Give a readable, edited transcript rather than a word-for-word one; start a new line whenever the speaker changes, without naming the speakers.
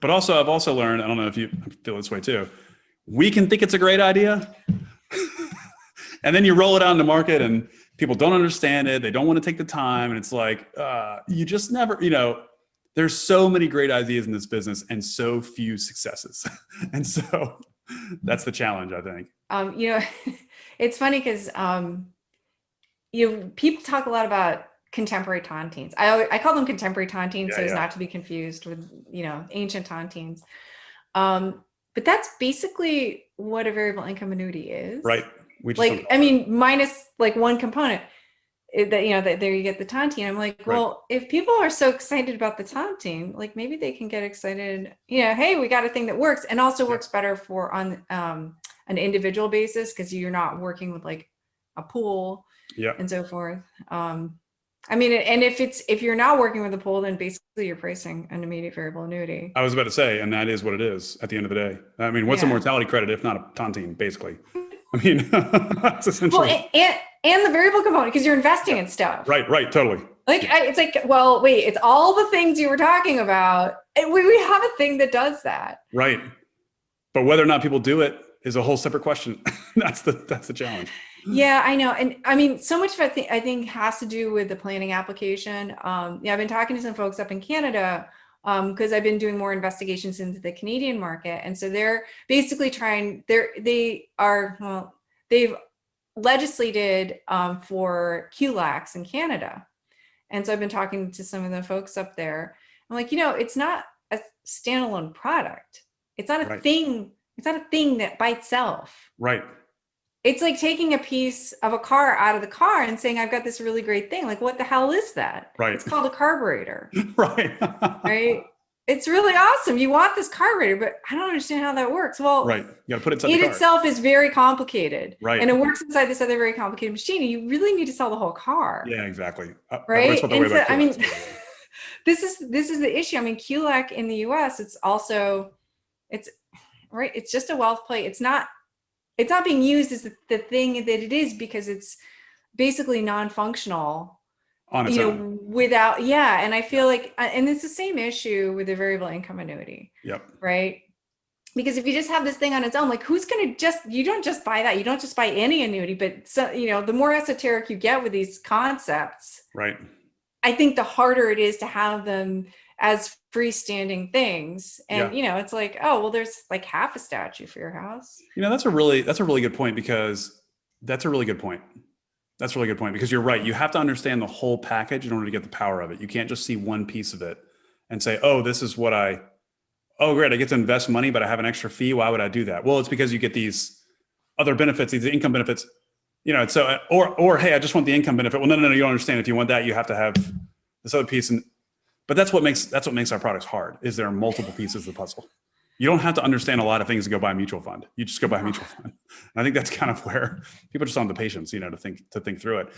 But also, I've also learned, I don't know if you feel this way too, we can think it's a great idea. And then you roll it out in the market and people don't understand it. They don't want to take the time. And it's like, you just never, there's so many great ideas in this business and so few successes. And so that's the challenge, I think.
It's funny because, people talk a lot about contemporary tontines. I call them contemporary tontines so as not to be confused with, ancient tontines. But that's basically what a variable income annuity is.
Right.
Minus like one component that there you get the tontine. I'm like, well, if people are so excited about the tontine, like maybe they can get excited, hey, we got a thing that works and also works better for on an individual basis because you're not working with like a pool and so forth. And if you're not working with a pool, then basically you're pricing an immediate variable annuity.
I was about to say, and that is what it is at the end of the day. I mean, what's a mortality credit if not a tontine, basically? I mean, that's essentially.
Well, and the variable component, because you're investing in stuff.
Right, totally.
It's like, well, wait, it's all the things you were talking about. And we have a thing that does that.
Right. But whether or not people do it is a whole separate question. That's the challenge.
Yeah, I know. And I mean, so much of it I think has to do with the planning application. I've been talking to some folks up in Canada because I've been doing more investigations into the Canadian market. And so they're basically they've legislated for QLACs in Canada. And so I've been talking to some of the folks up there. I'm like, it's not a standalone product. It's not a thing. It's not a thing that by itself.
Right.
It's like taking a piece of a car out of the car and saying, I've got this really great thing. Like, what the hell is that?
Right.
It's called a carburetor.
Right.
Right. It's really awesome. You want this carburetor, but I don't understand how that works. Well,
right. You got to put it inside the car.
It itself is very complicated.
Right.
And it works inside this other very complicated machine. And you really need to sell the whole car.
Yeah, exactly.
Right. And so, I mean, this is the issue. I mean, QLAC in the US, it's just a wealth play. It's not being used as the thing that it is because it's basically non-functional
on its own.
And I feel like, and it's the same issue with the variable income annuity.
Yep.
Right. Because if you just have this thing on its own, like who's going to you don't just buy that. You don't just buy any annuity, but the more esoteric you get with these concepts,
right,
I think the harder it is to have them as freestanding things. And, it's like, oh, well, there's like half a statue for your house.
That's a really good point because that's a really good point. That's a really good point because you're right. You have to understand the whole package in order to get the power of it. You can't just see one piece of it and say, oh, this is what great, I get to invest money, but I have an extra fee. Why would I do that? Well, it's because you get these other benefits, these income benefits, so, or, hey, I just want the income benefit. Well, no, you don't understand. If you want that, you have to have this other piece. But that's what makes our products hard is there are multiple pieces of the puzzle. You don't have to understand a lot of things to go buy a mutual fund. You just go buy a mutual fund. And I think that's kind of where people just don't have the patience, to think through it.